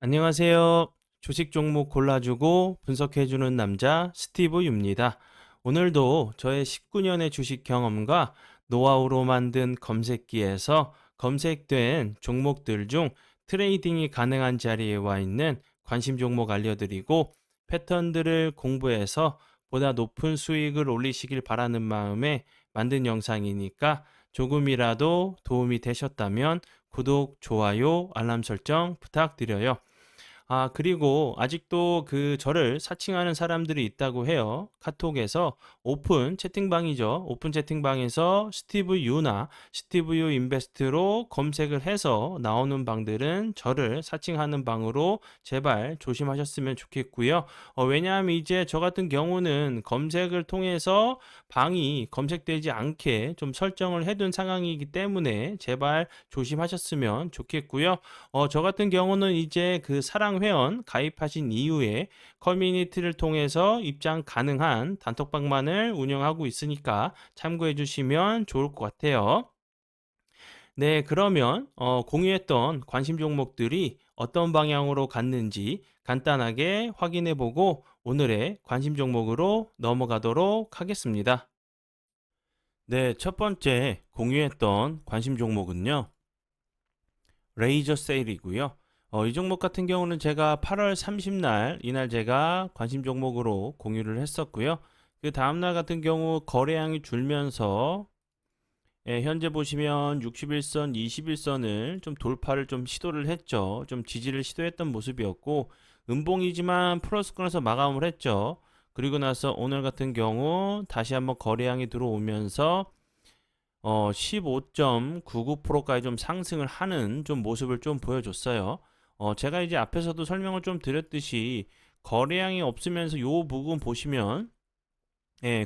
안녕하세요. 주식 종목 골라주고 분석해주는 남자 스티브 유입니다. 오늘도 저의 19년의 주식 경험과 노하우로 만든 검색기에서 검색된 종목들 중 트레이딩이 가능한 자리에 와 있는 관심 종목 알려드리고 패턴들을 공부해서 보다 높은 수익을 올리시길 바라는 마음에 만든 영상이니까 조금이라도 도움이 되셨다면 구독, 좋아요, 알람 설정 부탁드려요. 그리고 아직도 저를 사칭하는 사람들이 있다고 해요. 카톡에서 오픈 채팅방이죠. 오픈 채팅방에서 스티브 유나 스티브 유 인베스트로 검색을 해서 나오는 방들은 저를 사칭하는 방으로 제발 조심하셨으면 좋겠고요. 왜냐하면 이제 저 같은 경우는 검색을 통해서 방이 검색되지 않게 좀 설정을 해둔 상황이기 때문에 제발 조심하셨으면 좋겠고요. 저 같은 경우는 이제 사랑 회원 가입하신 이후에 커뮤니티를 통해서 입장 가능한 단톡방만을 운영하고 있으니까 참고해 주시면 좋을 것 같아요. 네, 그러면 공유했던 관심 종목들이 어떤 방향으로 갔는지 간단하게 확인해 보고 오늘의 관심 종목으로 넘어가도록 하겠습니다. 네, 첫 번째 공유했던 관심 종목은요. 레이저 세일이고요. 이 종목 같은 경우는 제가 8월 30날 이날 제가 관심 종목으로 공유를 했었고요. 그 다음날 같은 경우 거래량이 줄면서 현재 보시면 61선, 21선을 좀 돌파를 좀 시도를 했죠. 좀 지지를 시도했던 모습이었고 음봉이지만 플러스권에서 마감을 했죠. 그리고 나서 오늘 같은 경우 다시 한번 거래량이 들어오면서 15.99%까지 좀 상승을 하는 좀 모습을 좀 보여줬어요. 제가 이제 앞에서도 설명을 좀 드렸듯이 거래량이 없으면서 요 부분 보시면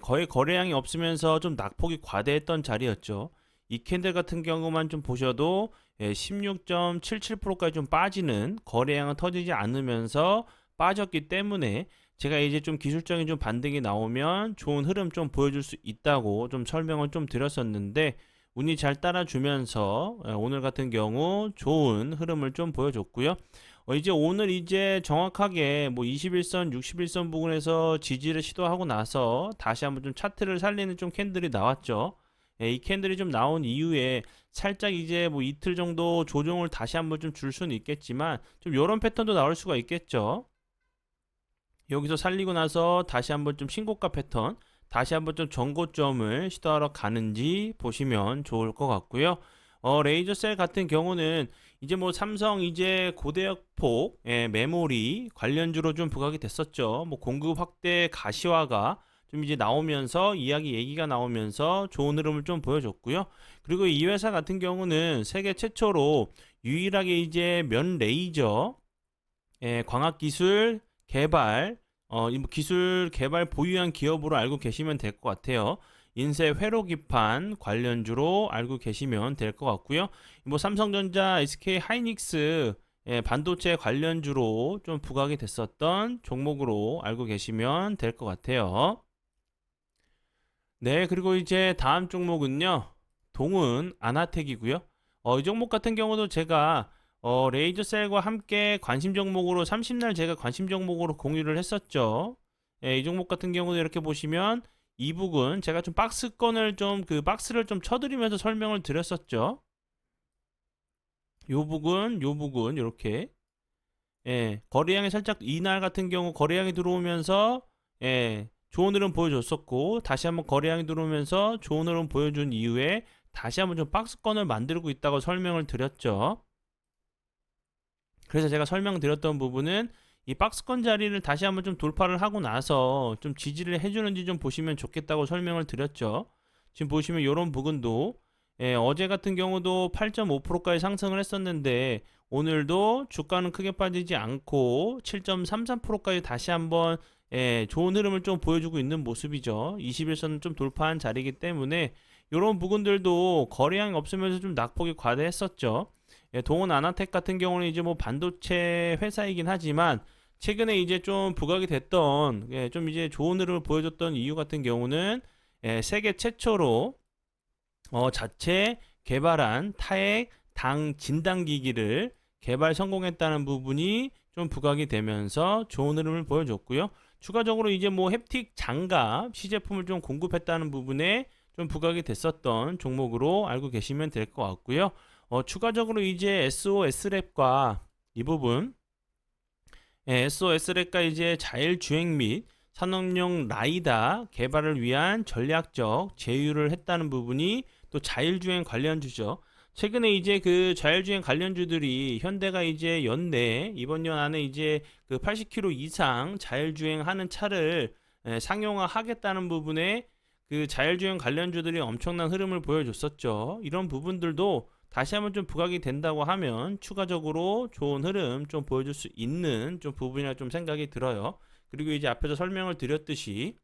거의 거래량이 없으면서 좀 낙폭이 과대했던 자리였죠. 이 캔들 같은 경우만 좀 보셔도 16.77%까지 좀 빠지는 거래량은 터지지 않으면서 빠졌기 때문에 제가 이제 좀 기술적인 좀 반등이 나오면 좋은 흐름 좀 보여줄 수 있다고 좀 설명을 좀 드렸었는데 운이 잘 따라주면서 오늘 같은 경우 좋은 흐름을 좀 보여줬고요. 이제 오늘 이제 정확하게 뭐 21선, 61선 부근에서 지지를 시도하고 나서 다시 한번 좀 차트를 살리는 좀 캔들이 나왔죠. 이 캔들이 좀 나온 이후에 살짝 이제 뭐 이틀 정도 조정을 다시 한번 좀 줄 수는 있겠지만 좀 이런 패턴도 나올 수가 있겠죠. 여기서 살리고 나서 다시 한번 좀 신고가 패턴, 다시 한번 좀 전고점을 시도하러 가는지 보시면 좋을 것 같고요. 레이저 셀 같은 경우는 이제 뭐 삼성 이제 고대역폭 메모리 관련주로 좀 부각이 됐었죠. 뭐 공급 확대 가시화가 좀 이제 나오면서 이야기 얘기가 나오면서 좋은 흐름을 좀 보여줬고요. 그리고 이 회사 같은 경우는 세계 최초로 유일하게 이제 면 레이저 광학 기술 개발, 이 기술 개발 보유한 기업으로 알고 계시면 될 것 같아요. 인쇄 회로 기판 관련주로 알고 계시면 될 것 같고요. 뭐 삼성전자, SK 하이닉스 반도체 관련주로 좀 부각이 됐었던 종목으로 알고 계시면 될 것 같아요. 네, 그리고 이제 다음 종목은요. 동은 아나텍이고요. 이 종목 같은 경우도 제가 레이저 셀과 함께 관심 종목으로 30날 제가 관심 종목으로 공유를 했었죠. 이 종목 같은 경우도 이렇게 보시면 이 부분 제가 좀 박스권을 좀 박스를 좀 쳐드리면서 설명을 드렸었죠. 요 부분 이렇게 거래량이 살짝 이날 같은 경우 거래량이 들어오면서 좋은 흐름 보여줬었고 다시 한번 거래량이 들어오면서 좋은 흐름 보여준 이후에 다시 한번 좀 박스권을 만들고 있다고 설명을 드렸죠. 그래서 제가 설명드렸던 부분은 이 박스권 자리를 다시 한번 좀 돌파를 하고 나서 좀 지지를 해주는지 좀 보시면 좋겠다고 설명을 드렸죠. 지금 보시면 이런 부분도 어제 같은 경우도 8.5%까지 상승을 했었는데 오늘도 주가는 크게 빠지지 않고 7.33%까지 다시 한번 좋은 흐름을 좀 보여주고 있는 모습이죠. 21선은 좀 돌파한 자리이기 때문에 이런 부분들도 거래량이 없으면서 좀 낙폭이 과대했었죠. 동원 아나텍 같은 경우는 이제 뭐 반도체 회사이긴 하지만 최근에 이제 좀 부각이 됐던 좀 이제 좋은 흐름을 보여줬던 이유 같은 경우는 세계 최초로 자체 개발한 타액 당 진단기기를 개발 성공했다는 부분이 좀 부각이 되면서 좋은 흐름을 보여줬고요. 추가적으로 이제 뭐 햅틱 장갑 시제품을 좀 공급했다는 부분에 좀 부각이 됐었던 종목으로 알고 계시면 될 것 같고요. 추가적으로 이제 SOS랩과 이 부분, SOS랩과 이제 자율주행 및 산업용 라이다 개발을 위한 전략적 제휴를 했다는 부분이 또 자율주행 관련주죠. 최근에 이제 그 자율주행 관련주들이 현대가 이제 연내 이번 년 안에 이제 그 80km 이상 자율주행하는 차를 상용화하겠다는 부분에 그 자율주행 관련주들이 엄청난 흐름을 보여줬었죠. 이런 부분들도 다시 한번 좀 부각이 된다고 하면 추가적으로 좋은 흐름 좀 보여줄 수 있는 좀 부분이라 좀 생각이 들어요. 그리고 이제 앞에서 설명을 드렸듯이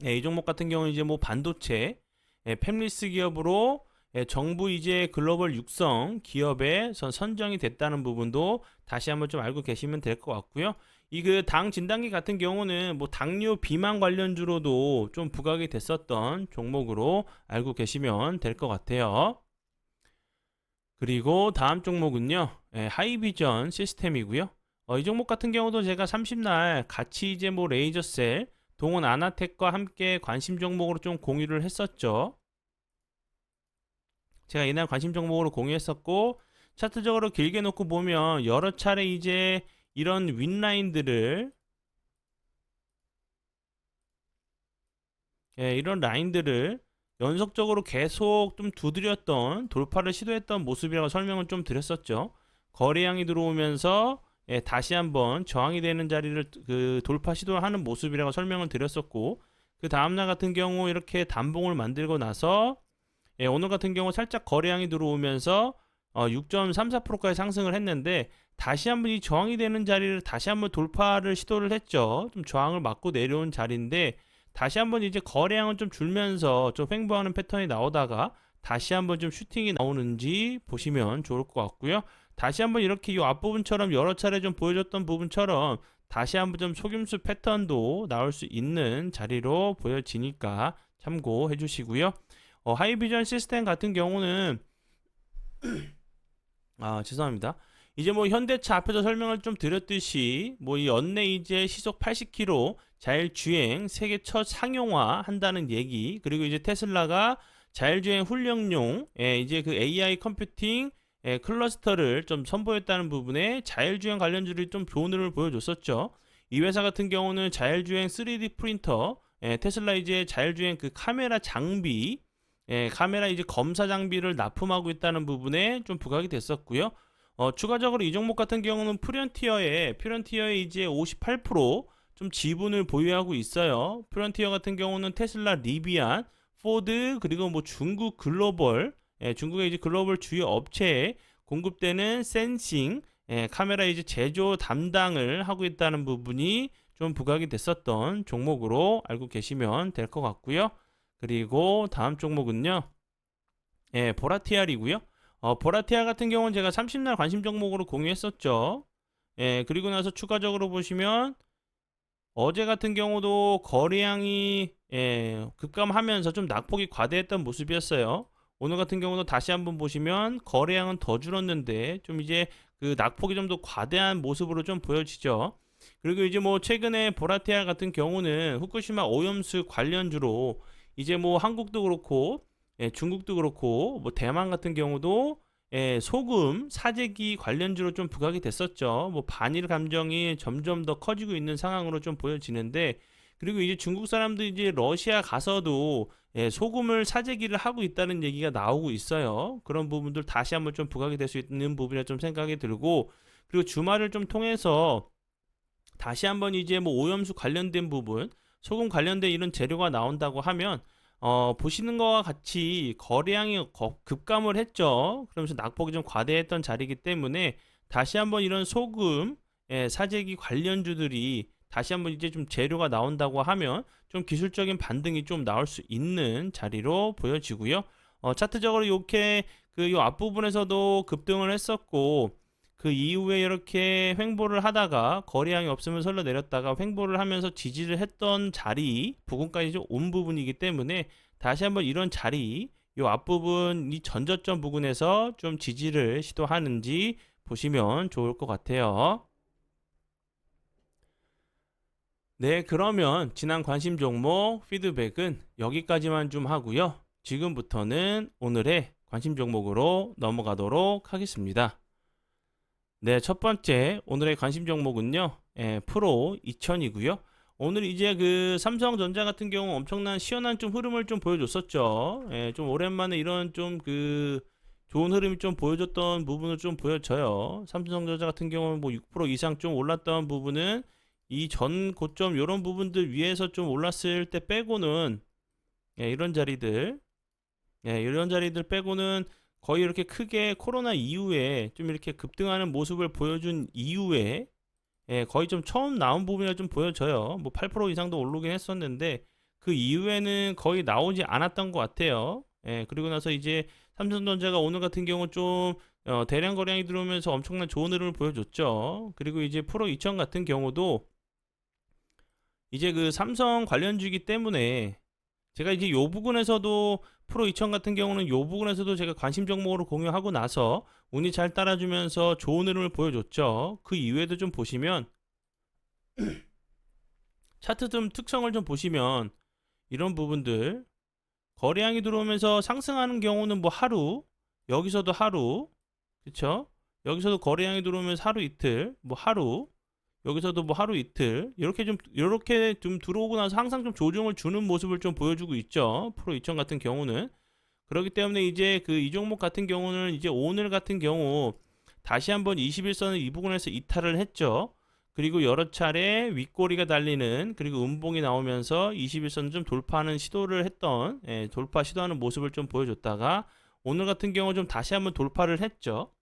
이 종목 같은 경우는 이제 뭐 반도체, 팹리스 기업으로 정부 이제 글로벌 육성 기업에 선정이 됐다는 부분도 다시 한번 좀 알고 계시면 될 것 같고요. 이 그 당 진단기 같은 경우는 뭐 당뇨 비만 관련주로도 좀 부각이 됐었던 종목으로 알고 계시면 될 것 같아요. 그리고 다음 종목은요, 하이비전 시스템이고요. 이 종목 같은 경우도 제가 30날 같이 이제 뭐 레이저셀, 동원 아나텍과 함께 관심 종목으로 좀 공유를 했었죠. 제가 이날 관심 종목으로 공유했었고, 차트적으로 길게 놓고 보면 여러 차례 이제 이런 윗라인들을 이런 라인들을 연속적으로 계속 좀 두드렸던 돌파를 시도했던 모습이라고 설명을 좀 드렸었죠. 거래량이 들어오면서 다시 한번 저항이 되는 자리를 그 돌파 시도하는 모습이라고 설명을 드렸었고, 그 다음날 같은 경우 이렇게 단봉을 만들고 나서 오늘 같은 경우 살짝 거래량이 들어오면서 6.34%까지 상승을 했는데, 다시 한번 이 저항이 되는 자리를 다시 한번 돌파를 시도를 했죠. 좀 저항을 맞고 내려온 자리인데, 다시 한번 이제 거래량은 좀 줄면서 좀 횡보하는 패턴이 나오다가 다시 한번 좀 슈팅이 나오는지 보시면 좋을 것 같고요. 다시 한번 이렇게 이 앞부분처럼 여러 차례 좀 보여줬던 부분처럼 다시 한번 좀 속임수 패턴도 나올 수 있는 자리로 보여지니까 참고해 주시고요. 하이비전 시스템 같은 경우는 죄송합니다. 이제 뭐 현대차 앞에서 설명을 좀 드렸듯이 뭐 이 연내 이제 시속 80km 자율주행 세계 첫 상용화 한다는 얘기, 그리고 이제 테슬라가 자율주행 훈련용 이제 그 AI 컴퓨팅 클러스터를 좀 선보였다는 부분에 자율주행 관련주들이 좀 좋은 흐름을 보여줬었죠. 이 회사 같은 경우는 자율주행 3D 프린터, 테슬라 이제 자율주행 그 카메라 장비, 카메라 이제 검사 장비를 납품하고 있다는 부분에 좀 부각이 됐었고요. 추가적으로 이 종목 같은 경우는 프론티어에 이제 58%좀 지분을 보유하고 있어요. 프론티어 같은 경우는 테슬라, 리비안, 포드, 그리고 뭐 중국 글로벌, 중국의 이제 글로벌 주요 업체에 공급되는 센싱, 카메라 이제 제조 담당을 하고 있다는 부분이 좀 부각이 됐었던 종목으로 알고 계시면 될 것 같고요. 그리고 다음 종목은요, 보라티알이고요. 보라티알 같은 경우는 제가 30날 관심 종목으로 공유했었죠. 그리고 나서 추가적으로 보시면 어제 같은 경우도 거래량이 급감하면서 좀 낙폭이 과대했던 모습이었어요. 오늘 같은 경우도 다시 한번 보시면 거래량은 더 줄었는데 좀 이제 그 낙폭이 좀 더 과대한 모습으로 좀 보여지죠. 그리고 이제 뭐 최근에 보라티알 같은 경우는 후쿠시마 오염수 관련주로 이제 뭐 한국도 그렇고 중국도 그렇고 뭐 대만 같은 경우도 소금 사재기 관련주로 좀 부각이 됐었죠. 뭐 반일 감정이 점점 더 커지고 있는 상황으로 좀 보여지는데, 그리고 이제 중국 사람들이 이제 러시아 가서도 소금을 사재기를 하고 있다는 얘기가 나오고 있어요. 그런 부분들 다시 한번 좀 부각이 될 수 있는 부분이라 좀 생각이 들고, 그리고 주말을 좀 통해서 다시 한번 이제 뭐 오염수 관련된 부분, 소금 관련된 이런 재료가 나온다고 하면 보시는 거와 같이 거래량이 급감을 했죠. 그러면서 낙폭이 좀 과대했던 자리이기 때문에 다시 한번 이런 소금 사재기 관련주들이 다시 한번 이제 좀 재료가 나온다고 하면 좀 기술적인 반등이 좀 나올 수 있는 자리로 보여지고요. 차트적으로 이렇게 그 요 앞부분에서도 급등을 했었고, 그 이후에 이렇게 횡보를 하다가 거래량이 없으면 설러 내렸다가 횡보를 하면서 지지를 했던 자리 부분까지 좀 온 부분이기 때문에 다시 한번 이런 자리 요 앞부분 이 전저점 부근에서 좀 지지를 시도하는지 보시면 좋을 것 같아요. 네, 그러면 지난 관심 종목 피드백은 여기까지만 좀 하고요. 지금부터는 오늘의 관심 종목으로 넘어가도록 하겠습니다. 네, 첫 번째 오늘의 관심 종목은요. 프로 2000이고요. 오늘 이제 그 삼성전자 같은 경우 엄청난 시원한 좀 흐름을 좀 보여줬었죠. 좀 오랜만에 이런 좀 그 좋은 흐름이 좀 보여줬던 부분을 좀 보여줘요. 삼성전자 같은 경우는 뭐 6% 이상 좀 올랐던 부분은 이 전 고점 이런 부분들 위에서 좀 올랐을 때 빼고는 이런 자리들 이런 자리들 빼고는 거의 이렇게 크게 코로나 이후에 좀 이렇게 급등하는 모습을 보여준 이후에 거의 좀 처음 나온 부분이 좀 보여져요. 뭐 8% 이상도 오르긴 했었는데 그 이후에는 거의 나오지 않았던 것 같아요. 그리고 나서 이제 삼성전자가 오늘 같은 경우 좀 대량 거래량이 들어오면서 엄청난 좋은 흐름을 보여줬죠. 그리고 이제 프로 2000 같은 경우도 이제 그 삼성 관련주이기 때문에 제가 이제 요 부분에서도 프로 2000 같은 경우는 요 부분에서도 제가 관심 종목으로 공유하고 나서 운이 잘 따라주면서 좋은 흐름을 보여줬죠. 그 이후에도 좀 보시면 차트 좀 특성을 좀 보시면 이런 부분들 거래량이 들어오면서 상승하는 경우는 뭐 하루, 여기서도 하루, 그쵸? 여기서도 거래량이 들어오면서 하루 이틀, 뭐 하루, 여기서도 뭐 하루 이틀 이렇게 좀 들어오고 나서 항상 좀 조정을 주는 모습을 좀 보여주고 있죠. 프로 2000 같은 경우는 그렇기 때문에 이제 그 이 종목 같은 경우는 이제 오늘 같은 경우 다시 한번 21선을 이 부분에서 이탈을 했죠. 그리고 여러 차례 윗꼬리가 달리는 그리고 음봉이 나오면서 21선을 좀 돌파하는 시도를 했던 돌파 시도하는 모습을 좀 보여줬다가 오늘 같은 경우 좀 다시 한번 돌파를 했죠.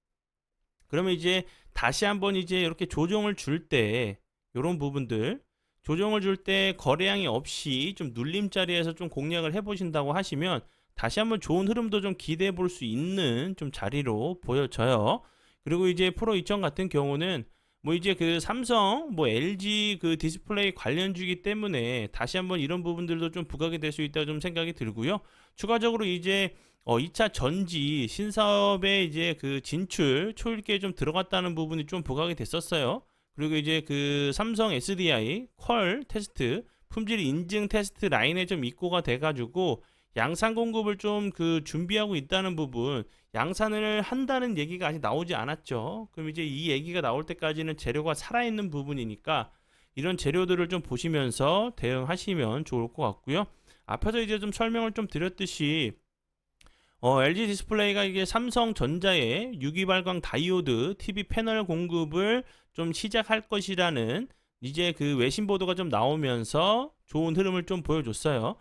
그러면 이제 다시 한번 이제 이렇게 조정을 줄 때 이런 부분들 조정을 줄 때 거래량이 없이 좀 눌림 자리에서 좀 공략을 해보신다고 하시면 다시 한번 좋은 흐름도 좀 기대해 볼 수 있는 좀 자리로 보여져요. 그리고 이제 프로 2000 같은 경우는 뭐 이제 그 삼성 뭐 LG 그 디스플레이 관련주기 때문에 다시 한번 이런 부분들도 좀 부각이 될 수 있다고 좀 생각이 들고요. 추가적으로 이제 2차 전지 신사업에 이제 그 진출 초읽기에 좀 들어갔다는 부분이 좀 부각이 됐었어요. 그리고 이제 그 삼성 SDI 퀄 테스트 품질 인증 테스트 라인에 좀 입고가 돼가지고 양산 공급을 좀 그 준비하고 있다는 부분 양산을 한다는 얘기가 아직 나오지 않았죠. 그럼 이제 이 얘기가 나올 때까지는 재료가 살아있는 부분이니까 이런 재료들을 좀 보시면서 대응하시면 좋을 것 같고요. 앞에서 이제 좀 설명을 좀 드렸듯이 LG 디스플레이가 이게 삼성전자의 유기발광 다이오드 TV 패널 공급을 좀 시작할 것이라는 이제 그 외신 보도가 좀 나오면서 좋은 흐름을 좀 보여줬어요.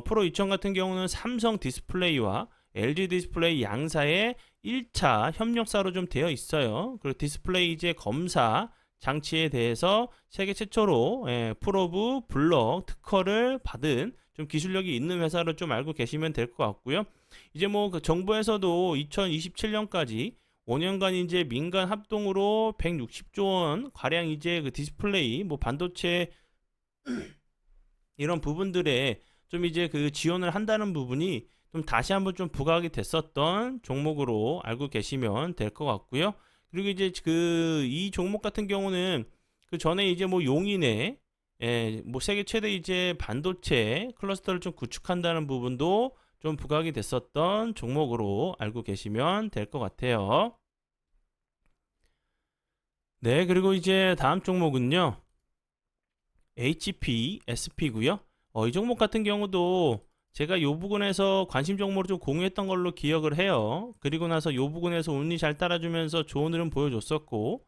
프로 2000 같은 경우는 삼성 디스플레이와 LG 디스플레이 양사의 1차 협력사로 좀 되어 있어요. 그리고 디스플레이 이제 검사 장치에 대해서 세계 최초로 프로브 블럭 특허를 받은 좀 기술력이 있는 회사로 좀 알고 계시면 될 것 같고요. 이제 뭐 그 정부에서도 2027년까지 5년간 이제 민간 합동으로 160조 원 가량 이제 그 디스플레이 뭐 반도체 이런 부분들에 좀 이제 그 지원을 한다는 부분이 좀 다시 한번 좀 부각이 됐었던 종목으로 알고 계시면 될 것 같고요. 그리고 이제 그 이 종목 같은 경우는 그 전에 이제 뭐 용인에 뭐 세계 최대 이제 반도체 클러스터를 좀 구축한다는 부분도 좀 부각이 됐었던 종목으로 알고 계시면 될 것 같아요. 네, 그리고 이제 다음 종목은요. HP, SP고요. 이 종목 같은 경우도 제가 요 부분에서 관심 종목으로 좀 공유했던 걸로 기억을 해요. 그리고 나서 요 부분에서 운이 잘 따라주면서 좋은 흐름 보여줬었고,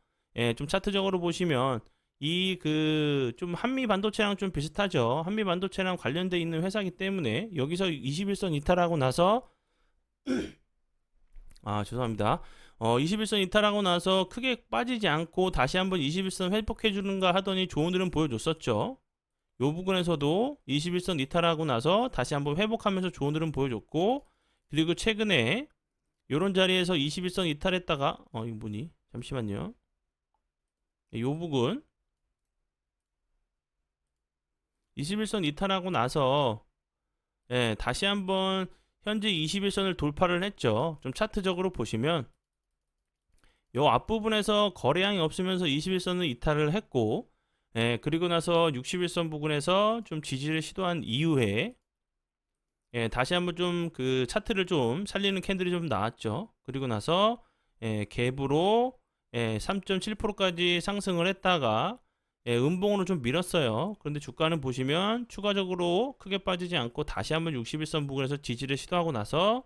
좀 차트적으로 보시면 이 그 좀 한미 반도체랑 좀 비슷하죠. 한미 반도체랑 관련돼 있는 회사이기 때문에 여기서 21선 이탈하고 나서 죄송합니다. 21선 이탈하고 나서 크게 빠지지 않고 다시 한번 21선 회복해 주는가 하더니 좋은 흐름 보여줬었죠. 요 부분에서도 21선 이탈하고 나서 다시 한번 회복하면서 좋은 흐름 보여줬고 그리고 최근에 요런 자리에서 21선 이탈했다가 이거 뭐니? 잠시만요. 요 부분 21선 이탈하고 나서 다시 한번 현재 21선을 돌파를 했죠. 좀 차트적으로 보시면 요 앞부분에서 거래량이 없으면서 21선을 이탈을 했고, 그리고 나서 61선 부근에서 좀 지지를 시도한 이후에 다시 한번 좀 그 차트를 좀 살리는 캔들이 좀 나왔죠. 그리고 나서 갭으로 3.7%까지 상승을 했다가 음봉으로 좀 밀었어요. 그런데 주가는 보시면 추가적으로 크게 빠지지 않고 다시 한번 61선 부근에서 지지를 시도하고 나서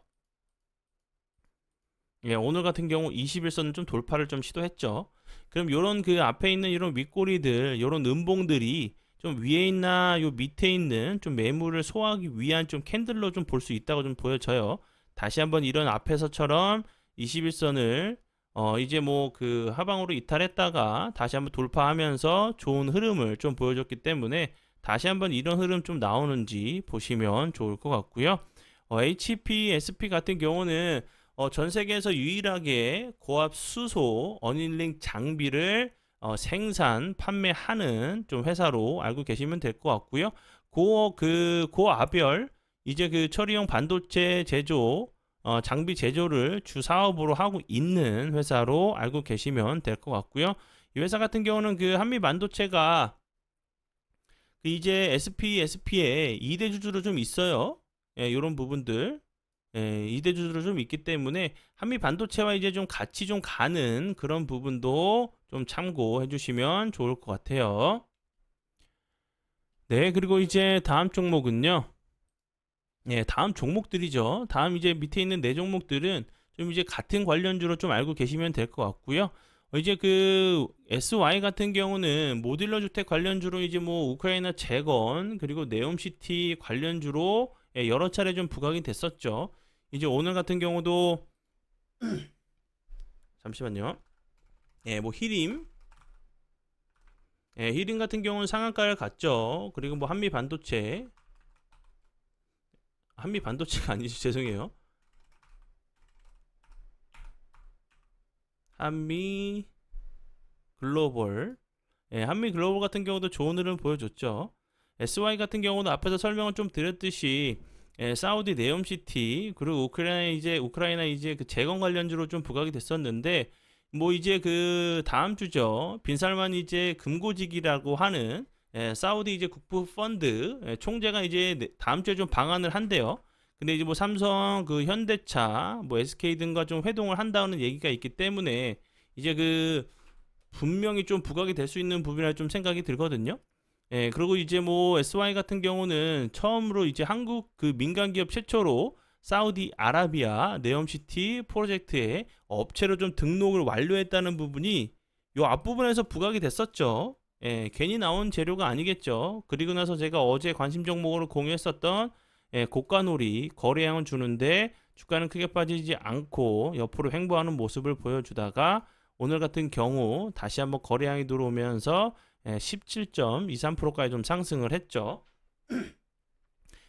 오늘 같은 경우 21선을 좀 돌파를 좀 시도했죠. 그럼 요런 그 앞에 있는 이런 윗꼬리들, 요런 음봉들이 좀 위에 있나 요 밑에 있는 좀 매물을 소화하기 위한 좀 캔들로 좀 볼 수 있다고 좀 보여져요. 다시 한번 이런 앞에서처럼 21선을 이제 뭐 그 하방으로 이탈했다가 다시 한번 돌파하면서 좋은 흐름을 좀 보여줬기 때문에 다시 한번 이런 흐름 좀 나오는지 보시면 좋을 것 같고요. HP, SP 같은 경우는 전 세계에서 유일하게 고압 수소 어닐링 장비를 생산, 판매하는 좀 회사로 알고 계시면 될 것 같고요. 고아별 이제 그 처리용 반도체 제조 장비 제조를 주 사업으로 하고 있는 회사로 알고 계시면 될 것 같고요. 이 회사 같은 경우는 그 한미 반도체가 그 이제 SP에 2대 주주로 좀 있어요. 이런 부분들. 2대 주주로 좀 있기 때문에 한미 반도체와 이제 좀 같이 좀 가는 그런 부분도 좀 참고해 주시면 좋을 것 같아요. 네, 그리고 이제 다음 종목은요. 다음 종목들이죠. 다음 이제 밑에 있는 네 종목들은 좀 이제 같은 관련주로 좀 알고 계시면 될 것 같고요. 이제 그 SY 같은 경우는 모듈러 주택 관련주로 이제 뭐 우크라이나 재건 그리고 네옴시티 관련주로 여러 차례 좀 부각이 됐었죠. 이제 오늘 같은 경우도 잠시만요. 뭐 히림 같은 경우는 상한가를 갔죠. 그리고 뭐 한미 반도체가 아니지 죄송해요. 한미 글로벌. 한미 글로벌 같은 경우도 좋은 흐름 보여줬죠. SY 같은 경우도 앞에서 설명을 좀 드렸듯이 사우디 네옴시티 그리고 우크라이나 이제 그 재건 관련주로 좀 부각이 됐었는데 뭐 이제 그 다음 주죠. 빈살만 이제 금고직이라고 하는 사우디 이제 국부 펀드 총재가 이제 다음 주에 좀 방한을 한대요. 근데 이제 뭐 삼성, 그 현대차, 뭐 SK 등과 좀 회동을 한다는 얘기가 있기 때문에 이제 그 분명히 좀 부각이 될 수 있는 부분이라 좀 생각이 들거든요. 그리고 이제 뭐 SY 같은 경우는 처음으로 이제 한국 그 민간 기업 최초로 사우디 아라비아 네옴시티 프로젝트에 업체로 좀 등록을 완료했다는 부분이 요 앞부분에서 부각이 됐었죠. 괜히 나온 재료가 아니겠죠. 그리고 나서 제가 어제 관심 종목으로 공유했었던 고가놀이 거래량을 주는데 주가는 크게 빠지지 않고 옆으로 횡보하는 모습을 보여주다가 오늘 같은 경우 다시 한번 거래량이 들어오면서 17.23%까지 좀 상승을 했죠.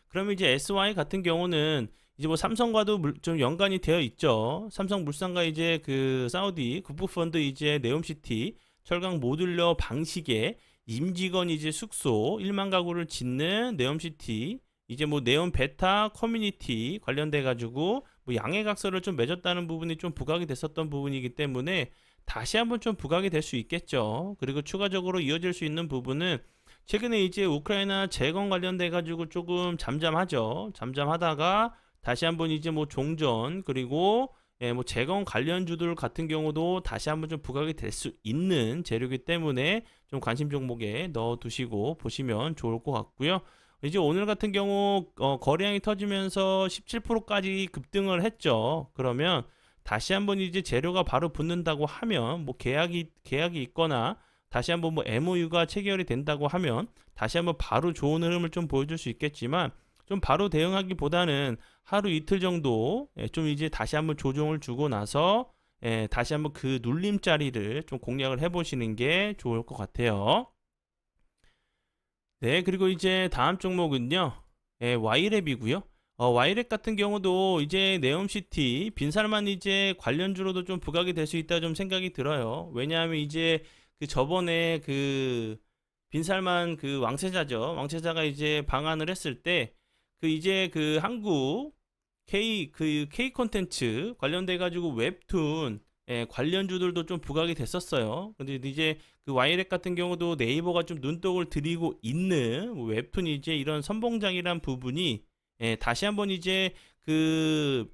그러면 이제 SY 같은 경우는 이제 뭐 삼성과도 좀 연관이 되어 있죠. 삼성물산과 이제 그 사우디 국부펀드 이제 네옴시티 철강 모듈러 방식의 임직원 이제 숙소 1만 가구를 짓는 네옴시티 이제 뭐 네옴 베타 커뮤니티 관련돼 가지고 뭐 양해각서를 좀 맺었다는 부분이 좀 부각이 됐었던 부분이기 때문에 다시 한번 좀 부각이 될 수 있겠죠. 그리고 추가적으로 이어질 수 있는 부분은 최근에 이제 우크라이나 재건 관련돼 가지고 조금 잠잠하죠. 잠잠하다가 다시 한번 이제 뭐 종전 그리고 뭐 재건 관련주들 같은 경우도 다시 한번 좀 부각이 될 수 있는 재료이기 때문에 좀 관심 종목에 넣어 두시고 보시면 좋을 것 같고요. 이제 오늘 같은 경우 거래량이 터지면서 17%까지 급등을 했죠. 그러면 다시 한번 이제 재료가 바로 붙는다고 하면 뭐 계약이 있거나 다시 한번 뭐 MOU가 체결이 된다고 하면 다시 한번 바로 좋은 흐름을 좀 보여줄 수 있겠지만 좀 바로 대응하기보다는 하루 이틀 정도 좀 이제 다시 한번 조정을 주고 나서 다시 한번 그 눌림자리를 좀 공략을 해보시는 게 좋을 것 같아요. 네, 그리고 이제 다음 종목은요, Y랩이고요. Y랩 같은 경우도 이제 네옴시티 빈살만 이제 관련주로도 좀 부각이 될 수 있다 좀 생각이 들어요. 왜냐하면 이제 그 저번에 그 빈살만 그 왕세자죠. 왕세자가 이제 방한을 했을 때 그 이제 그 한국 K 콘텐츠 관련돼 가지고 웹툰 관련주들도 좀 부각이 됐었어요. 근데 이제 그 와이렉 같은 경우도 네이버가 좀 눈독을 들이고 있는 뭐 웹툰 이제 이런 선봉장이란 부분이 다시 한번 이제 그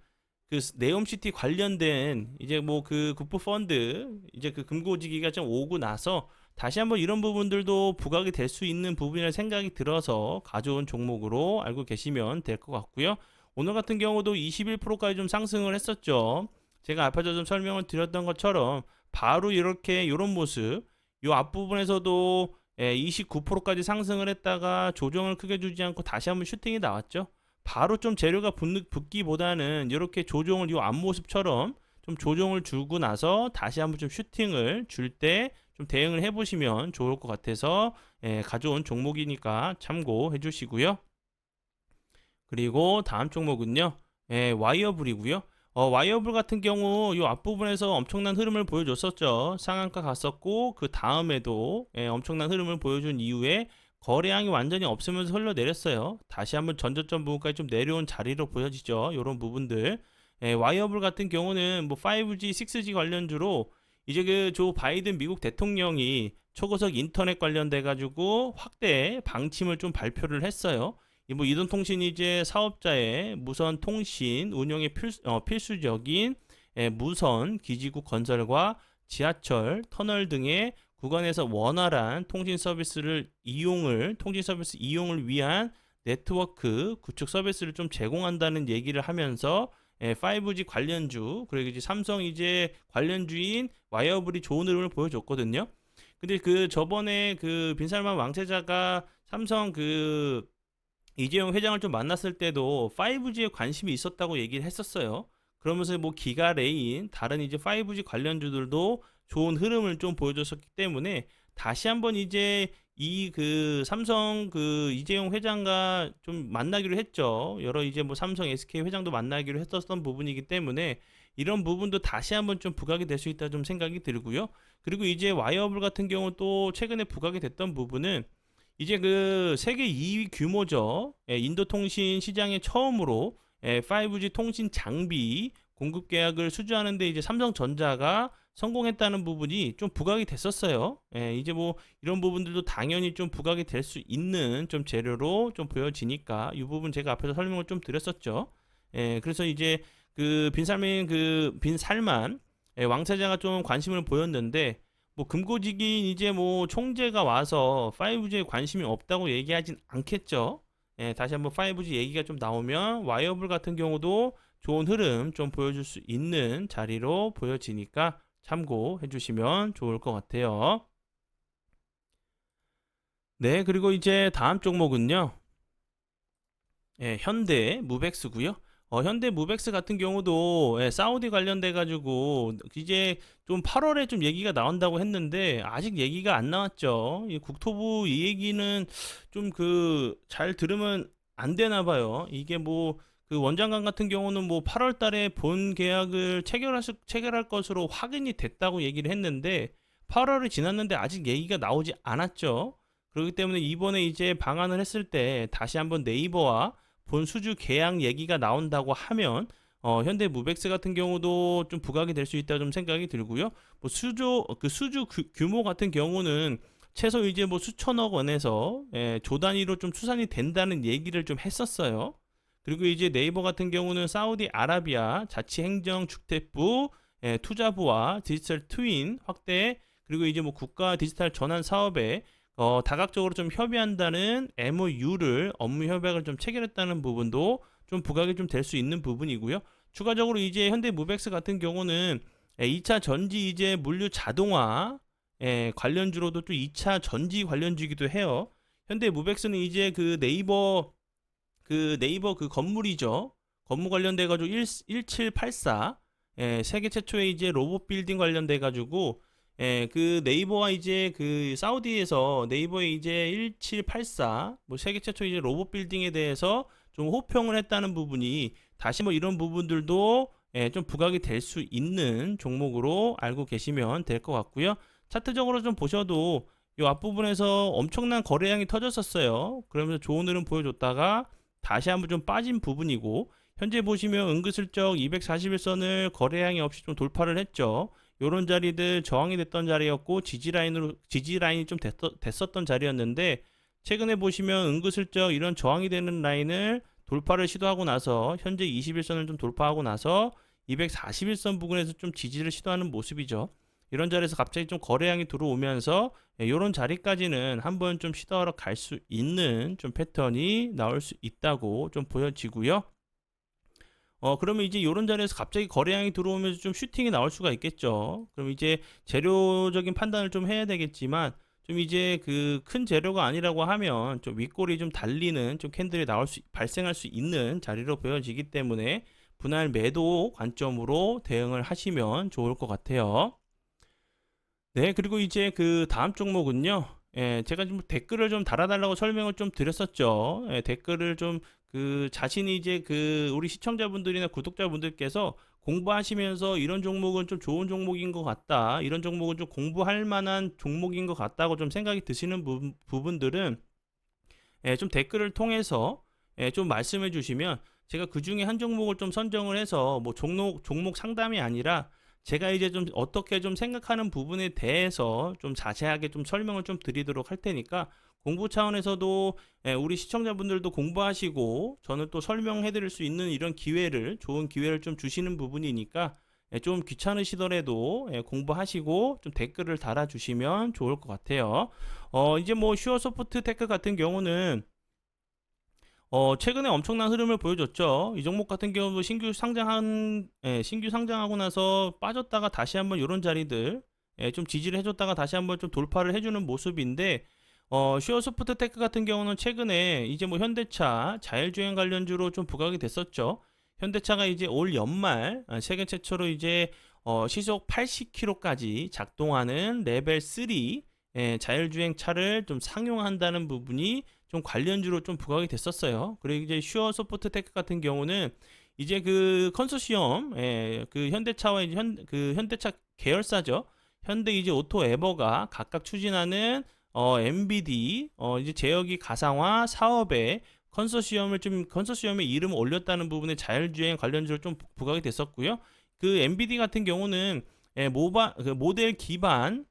네옴시티 관련된 이제 뭐 그 국부 펀드 이제 그 금고지기가 좀 오고 나서 다시 한번 이런 부분들도 부각이 될 수 있는 부분이라 생각이 들어서 가져온 종목으로 알고 계시면 될 것 같고요. 오늘 같은 경우도 21%까지 좀 상승을 했었죠. 제가 앞에서 좀 설명을 드렸던 것처럼 바로 이렇게 이런 모습, 요 앞부분에서도 29%까지 상승을 했다가 조정을 크게 주지 않고 다시 한번 슈팅이 나왔죠. 바로 좀 재료가 붙기보다는 이렇게 조정을 요 앞모습처럼 좀 조정을 주고 나서 다시 한번 좀 슈팅을 줄 때 좀 대응을 해보시면 좋을 것 같아서 가져온 종목이니까 참고해 주시고요. 그리고 다음 종목은요, 와이어블이고요. 와이어블 같은 경우 이 앞부분에서 엄청난 흐름을 보여줬었죠. 상한가 갔었고 그 다음에도 엄청난 흐름을 보여준 이후에 거래량이 완전히 없으면서 흘러내렸어요. 다시 한번 전저점 부분까지 좀 내려온 자리로 보여지죠. 이런 부분들. 와이어블 같은 경우는 뭐 5G, 6G 관련주로 이제 그 조 바이든 미국 대통령이 초고속 인터넷 관련돼 가지고 확대 방침을 좀 발표를 했어요. 뭐 이동통신이 이제 사업자의 무선 통신 운영에 필수적인 무선 기지국 건설과 지하철, 터널 등의 구간에서 원활한 통신 서비스 이용을 위한 네트워크 구축 서비스를 좀 제공한다는 얘기를 하면서 5G 관련주, 그리고 이제 삼성 이제 관련주인 와이어블이 좋은 흐름을 보여줬거든요. 근데 그 저번에 그 빈살만 왕세자가 삼성 그 이재용 회장을 좀 만났을 때도 5G에 관심이 있었다고 얘기를 했었어요. 그러면서 뭐 기가레인 다른 이제 5G 관련주들도 좋은 흐름을 좀 보여줬었기 때문에 다시 한번 이제 이 그 삼성 그 이재용 회장과 좀 만나기로 했죠. 여러 이제 뭐 삼성 SK 회장도 만나기로 했었던 부분이기 때문에 이런 부분도 다시 한번 좀 부각이 될 수 있다 좀 생각이 들고요. 그리고 이제 와이어블 같은 경우 또 최근에 부각이 됐던 부분은 이제 그 세계 2위 규모죠. 인도 통신 시장에 처음으로 5G 통신 장비 공급 계약을 수주하는데 이제 삼성전자가 성공했다는 부분이 좀 부각이 됐었어요. 이제 뭐 이런 부분들도 당연히 좀 부각이 될 수 있는 좀 재료로 좀 보여지니까 이 부분 제가 앞에서 설명을 좀 드렸었죠. 그래서 이제 그 빈살만 왕세자가 좀 관심을 보였는데 뭐 금고지기인 이제 뭐 총재가 와서 5G에 관심이 없다고 얘기하진 않겠죠. 다시 한번 5G 얘기가 좀 나오면 와이어블 같은 경우도 좋은 흐름 좀 보여줄 수 있는 자리로 보여지니까 참고해 주시면 좋을 것 같아요. 네, 그리고 이제 다음 종목은요. 현대 무벡스고요. 현대 무벡스 같은 경우도 사우디 관련돼 가지고 이제 좀 8월에 좀 얘기가 나온다고 했는데 아직 얘기가 안 나왔죠. 이 국토부 이 얘기는 좀 그 잘 들으면 안 되나 봐요. 이게 뭐 그 원장관 같은 경우는 뭐 8월 달에 본 계약을 체결할 것으로 확인이 됐다고 얘기를 했는데 8월이 지났는데 아직 얘기가 나오지 않았죠. 그렇기 때문에 이번에 이제 방한을 했을 때 다시 한번 네이버와 본 수주 계약 얘기가 나온다고 하면 현대 무벡스 같은 경우도 좀 부각이 될 수 있다 좀 생각이 들고요. 뭐 수주 규모 같은 경우는 최소 이제 뭐 수천억 원에서 조 단위로 좀 추산이 된다는 얘기를 좀 했었어요. 그리고 이제 네이버 같은 경우는 사우디아라비아 자치행정주택부 투자부와 디지털 트윈 확대, 그리고 이제 뭐 국가 디지털 전환 사업에 다각적으로 좀 협의한다는 MOU를 업무 협약을 좀 체결했다는 부분도 좀 부각이 좀 될 수 있는 부분이고요. 추가적으로 이제 현대 무벡스 같은 경우는 2차 전지 이제 물류 자동화 관련주로도 또 2차 전지 관련주이기도 해요. 현대 무벡스는 이제 그 네이버 그 건물이죠. 건물 관련돼 가지고 1784 세계 최초의 이제 로봇 빌딩 관련돼 가지고 그 네이버와 이제 그 사우디에서 네이버의 이제 1784 뭐 세계 최초 이제 로봇 빌딩에 대해서 좀 호평을 했다는 부분이 다시 뭐 이런 부분들도 좀 부각이 될 수 있는 종목으로 알고 계시면 될 것 같고요. 차트적으로 좀 보셔도 이 앞부분에서 엄청난 거래량이 터졌었어요. 그러면서 좋은 흐름 보여줬다가 다시 한번 좀 빠진 부분이고, 현재 보시면 은근슬쩍 241선을 거래량이 없이 좀 돌파를 했죠. 요런 자리들 저항이 됐던 자리였고 지지 라인이 좀 됐었던 자리였는데, 최근에 보시면 은근슬쩍 이런 저항이 되는 라인을 돌파를 시도하고 나서 현재 21선을 좀 돌파하고 나서 241선 부근에서 좀 지지를 시도하는 모습이죠. 이런 자리에서 갑자기 좀 거래량이 들어오면서 이런 자리까지는 한번 좀 시도하러 갈 수 있는 좀 패턴이 나올 수 있다고 좀 보여지고요. 그러면 이제 이런 자리에서 갑자기 거래량이 들어오면서 좀 슈팅이 나올 수가 있겠죠. 그럼 이제 재료적인 판단을 좀 해야 되겠지만, 좀 이제 그 큰 재료가 아니라고 하면 좀 윗골이 좀 달리는 좀 캔들이 발생할 수 있는 자리로 보여지기 때문에 분할 매도 관점으로 대응을 하시면 좋을 것 같아요. 네, 그리고 이제 그 다음 종목은요. 제가 좀 댓글을 좀 달아달라고 설명을 좀 드렸었죠. 댓글을 좀 그 자신이 이제 그 우리 시청자분들이나 구독자분들께서 공부하시면서 이런 종목은 좀 좋은 종목인 것 같다, 이런 종목은 좀 공부할 만한 종목인 것 같다고 좀 생각이 드시는 부분들은 좀 댓글을 통해서 좀 말씀해 주시면 제가 그 중에 한 종목을 좀 선정을 해서 뭐 종목 상담이 아니라 제가 이제 좀 어떻게 좀 생각하는 부분에 대해서 좀 자세하게 좀 설명을 좀 드리도록 할 테니까, 공부 차원에서도 우리 시청자분들도 공부하시고 저는 또 설명해 드릴 수 있는 이런 좋은 기회를 좀 주시는 부분이니까 좀 귀찮으시더라도 공부하시고 좀 댓글을 달아주시면 좋을 것 같아요. 이제 뭐 슈어소프트 테크 같은 경우는 최근에 엄청난 흐름을 보여줬죠. 이 종목 같은 경우도 신규 상장하고 나서 빠졌다가 다시 한번 이런 자리들 좀 지지를 해줬다가 다시 한번 좀 돌파를 해주는 모습인데, 슈어소프트 테크 같은 경우는 최근에 이제 뭐 현대차 자율주행 관련주로 좀 부각이 됐었죠. 현대차가 이제 올 연말 세계 최초로 이제 시속 80km까지 작동하는 레벨 3 자율주행 차를 좀 상용한다는 부분이 좀 관련주로 좀 부각이 됐었어요. 그리고 이제 슈어 소프트 테크 같은 경우는 이제 그 컨소시엄, 그 현대차와 이제 그 현대차 계열사죠. 현대 이제 오토 에버가 각각 추진하는 MBD 이제 제어기 가상화 사업에 컨소시엄의 이름을 올렸다는 부분에 자율주행 관련주로 좀 부각이 됐었고요. 그 MBD 같은 경우는 그 모델 기반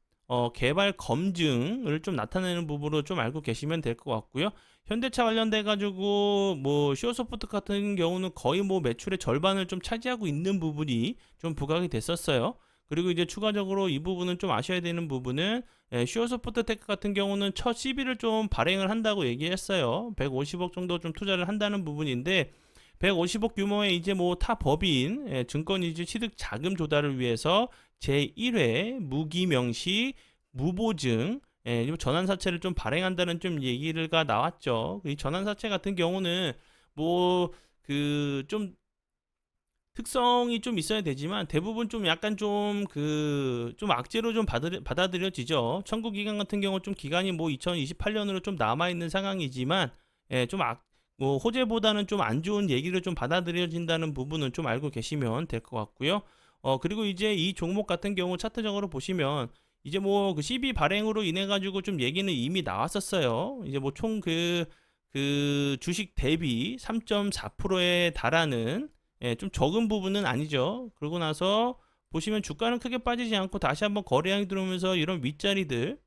개발 검증을 좀 나타내는 부분으로 좀 알고 계시면 될 것 같고요. 현대차 관련돼 가지고 뭐 슈어소프트 같은 경우는 거의 뭐 매출의 절반을 좀 차지하고 있는 부분이 좀 부각이 됐었어요. 그리고 이제 추가적으로 이 부분은 좀 아셔야 되는 부분은 슈어소프트 테크 같은 경우는 첫 CB를 좀 발행을 한다고 얘기했어요. 150억 정도 좀 투자를 한다는 부분인데, 150억 규모의 이제 뭐 타 법인 증권이주 취득 자금 조달을 위해서 제1회 무기명시 무보증 전환사채를 좀 발행한다는 좀 얘기가 나왔죠. 이 전환사채 같은 경우는 뭐 그 좀 특성이 좀 있어야 되지만 대부분 좀 약간 좀 악재로 좀 받아들여지죠. 청구기간 같은 경우 좀 기간이 뭐 2028년으로 좀 남아있는 상황이지만 뭐 호재보다는 좀 안 좋은 얘기를 좀 받아들여진다는 부분은 좀 알고 계시면 될 것 같고요. 그리고 이제 이 종목 같은 경우 차트적으로 보시면 이제 뭐 그 CB 발행으로 인해 가지고 좀 얘기는 이미 나왔었어요. 이제 뭐 총 그 주식 대비 3.4%에 달하는 좀 적은 부분은 아니죠. 그러고 나서 보시면 주가는 크게 빠지지 않고 다시 한번 거래량이 들어오면서 이런 윗자리들,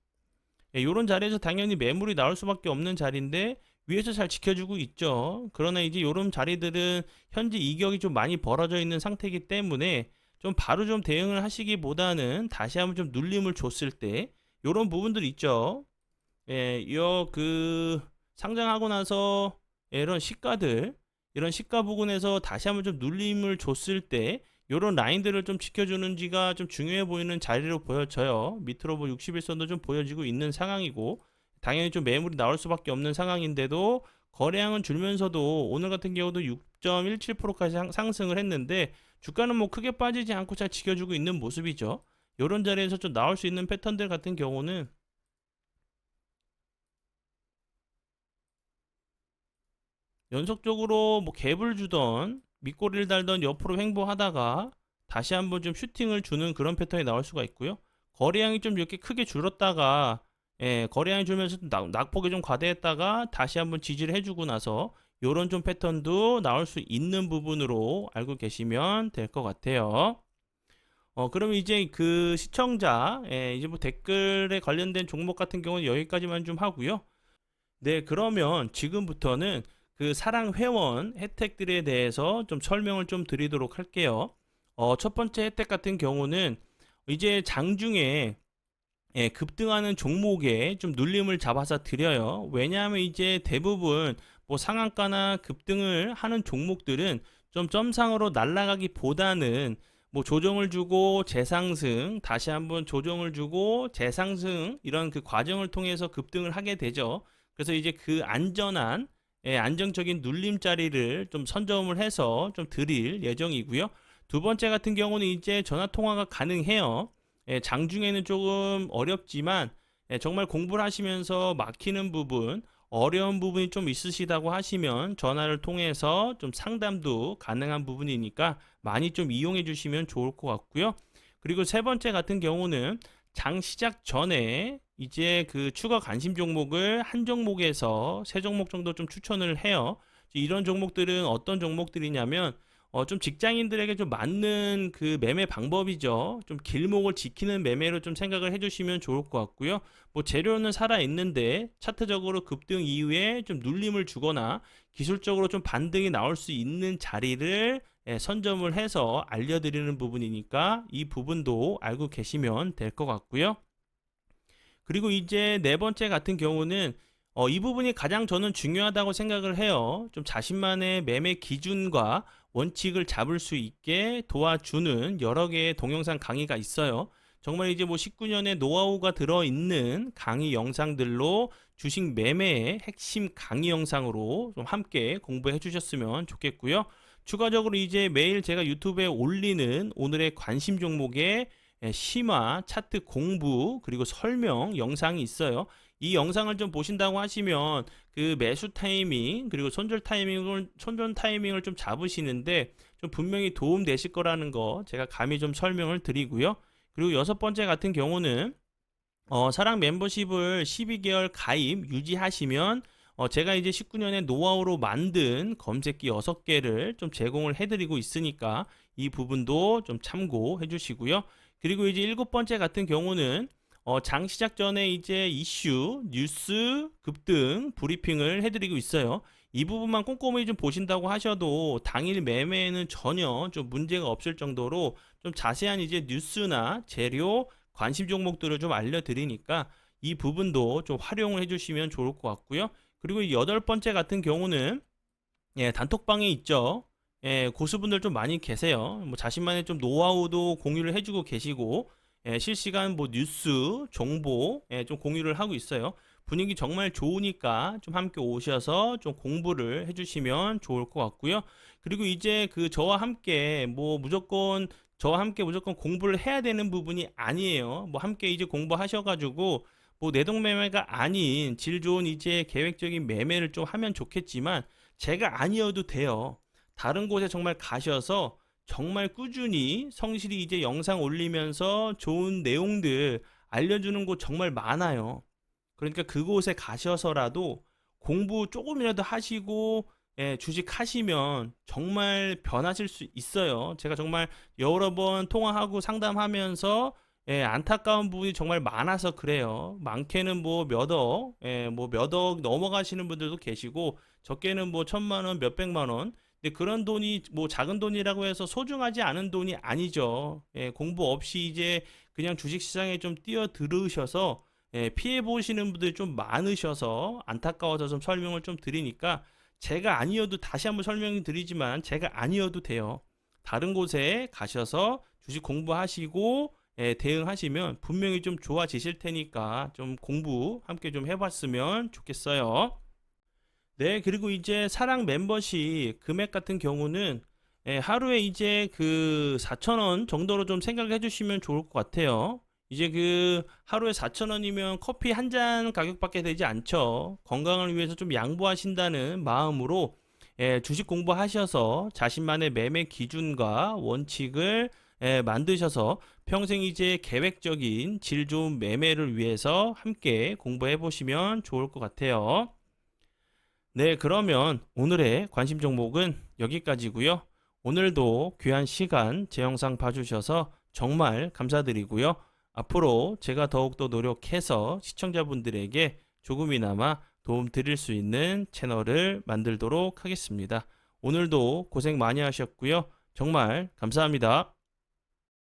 이런 자리에서 당연히 매물이 나올 수밖에 없는 자리인데 위에서 잘 지켜주고 있죠. 그러나 이제 이런 자리들은 현재 이격이 좀 많이 벌어져 있는 상태이기 때문에 좀 바로 좀 대응을 하시기보다는 다시 한번 좀 눌림을 줬을 때 이런 부분들 있죠. 그 상장하고 나서 이런 시가 부근에서 다시 한번 좀 눌림을 줬을 때 이런 라인들을 좀 지켜주는지가 좀 중요해 보이는 자리로 보여져요. 밑으로 뭐 61선도 좀 보여지고 있는 상황이고, 당연히 좀 매물이 나올 수밖에 없는 상황인데도 거래량은 줄면서도 오늘 같은 경우도 6.17%까지 상승을 했는데 주가는 뭐 크게 빠지지 않고 잘 지켜주고 있는 모습이죠. 이런 자리에서 좀 나올 수 있는 패턴들 같은 경우는 연속적으로 뭐 갭을 주던 밑꼬리를 달던 옆으로 횡보하다가 다시 한번 좀 슈팅을 주는 그런 패턴이 나올 수가 있고요. 거래량이 좀 이렇게 크게 줄었다가 거래량이 줄면서 낙폭이 좀 과대했다가 다시 한번 지지를 해주고 나서 요런 좀 패턴도 나올 수 있는 부분으로 알고 계시면 될 것 같아요. 그러면 이제 그 시청자, 이제 뭐 댓글에 관련된 종목 같은 경우는 여기까지만 좀 하고요. 네, 그러면 지금부터는 그 사랑 회원 혜택들에 대해서 좀 설명을 좀 드리도록 할게요. 첫 번째 혜택 같은 경우는 이제 장중에 급등하는 종목에 좀 눌림을 잡아서 드려요. 왜냐하면 이제 대부분 뭐 상한가나 급등을 하는 종목들은 좀 점상으로 날아가기보다는 뭐 조정을 주고 재상승, 다시 한번 조정을 주고 재상승 이런 그 과정을 통해서 급등을 하게 되죠. 그래서 이제 그 안전한 안정적인 눌림자리를 좀 선점을 해서 좀 드릴 예정이고요. 두 번째 같은 경우는 이제 전화 통화가 가능해요. 장중에는 조금 어렵지만 정말 공부를 하시면서 막히는 부분, 어려운 부분이 좀 있으시다고 하시면 전화를 통해서 좀 상담도 가능한 부분이니까 많이 좀 이용해 주시면 좋을 것 같고요. 그리고 세 번째 같은 경우는 장 시작 전에 이제 그 추가 관심 종목을 한 종목에서 세 종목 정도 좀 추천을 해요. 이런 종목들은 어떤 종목들이냐면 좀 직장인들에게 좀 맞는 그 매매 방법이죠. 좀 길목을 지키는 매매로 좀 생각을 해주시면 좋을 것 같고요. 뭐 재료는 살아 있는데 차트적으로 급등 이후에 좀 눌림을 주거나 기술적으로 좀 반등이 나올 수 있는 자리를 선점을 해서 알려드리는 부분이니까 이 부분도 알고 계시면 될 것 같고요. 그리고 이제 네 번째 같은 경우는 이 부분이 가장 저는 중요하다고 생각을 해요. 좀 자신만의 매매 기준과 원칙을 잡을 수 있게 도와주는 여러 개의 동영상 강의가 있어요. 정말 이제 뭐 19년의 노하우가 들어있는 강의 영상들로 주식 매매의 핵심 강의 영상으로 좀 함께 공부해 주셨으면 좋겠고요. 추가적으로 이제 매일 제가 유튜브에 올리는 오늘의 관심 종목의 심화, 차트 공부, 그리고 설명 영상이 있어요. 이 영상을 좀 보신다고 하시면 그 매수 타이밍, 그리고 손절 타이밍을 좀 잡으시는데 좀 분명히 도움 되실 거라는 거 제가 감히 좀 설명을 드리고요. 그리고 여섯 번째 같은 경우는 사랑 멤버십을 12개월 가입 유지하시면 제가 이제 19년에 노하우로 만든 검색기 6개를 좀 제공을 해드리고 있으니까 이 부분도 좀 참고해 주시고요. 그리고 이제 일곱 번째 같은 경우는 장 시작 전에 이제 이슈, 뉴스, 급등 브리핑을 해드리고 있어요. 이 부분만 꼼꼼히 좀 보신다고 하셔도 당일 매매에는 전혀 좀 문제가 없을 정도로 좀 자세한 이제 뉴스나 재료, 관심 종목들을 좀 알려드리니까 이 부분도 좀 활용을 해주시면 좋을 것 같고요. 그리고 여덟 번째 같은 경우는 단톡방에 있죠. 고수분들 좀 많이 계세요. 뭐 자신만의 좀 노하우도 공유를 해주고 계시고 실시간 뭐 뉴스, 정보 좀 공유를 하고 있어요. 분위기 정말 좋으니까 좀 함께 오셔서 좀 공부를 해주시면 좋을 것 같고요. 그리고 이제 그 저와 함께 무조건 공부를 해야 되는 부분이 아니에요. 뭐 함께 이제 공부하셔가지고 뭐 내동매매가 아닌 질 좋은 이제 계획적인 매매를 좀 하면 좋겠지만 제가 아니어도 돼요. 다른 곳에 정말 가셔서 정말 꾸준히 성실히 이제 영상 올리면서 좋은 내용들 알려주는 곳 정말 많아요. 그러니까 그곳에 가셔서라도 공부 조금이라도 하시고 주식 하시면 정말 변하실 수 있어요. 제가 정말 여러 번 통화하고 상담하면서 안타까운 부분이 정말 많아서 그래요. 많게는 뭐 몇 억, 뭐 몇 억 넘어가시는 분들도 계시고 적게는 뭐 1,000만 원, 몇백만 원. 근데 그런 돈이 뭐 작은 돈이라고 해서 소중하지 않은 돈이 아니죠. 공부 없이 이제 그냥 주식 시장에 좀 뛰어들으셔서 피해 보시는 분들이 좀 많으셔서 안타까워서 좀 설명을 좀 드리니까 제가 아니어도 다시 한번 설명을 드리지만 제가 아니어도 돼요. 다른 곳에 가셔서 주식 공부하시고 대응하시면 분명히 좀 좋아지실 테니까 좀 공부 함께 좀 해봤으면 좋겠어요. 네, 그리고 이제 사랑 멤버십 금액 같은 경우는 하루에 이제 그 4,000원 정도로 좀 생각을 해주시면 좋을 것 같아요. 이제 그 하루에 4,000원이면 커피 한 잔 가격밖에 되지 않죠. 건강을 위해서 좀 양보하신다는 마음으로 주식 공부하셔서 자신만의 매매 기준과 원칙을 만드셔서 평생 이제 계획적인 질 좋은 매매를 위해서 함께 공부해 보시면 좋을 것 같아요. 네, 그러면 오늘의 관심 종목은 여기까지고요. 오늘도 귀한 시간 제 영상 봐주셔서 정말 감사드리고요. 앞으로 제가 더욱더 노력해서 시청자분들에게 조금이나마 도움 드릴 수 있는 채널을 만들도록 하겠습니다. 오늘도 고생 많이 하셨고요. 정말 감사합니다.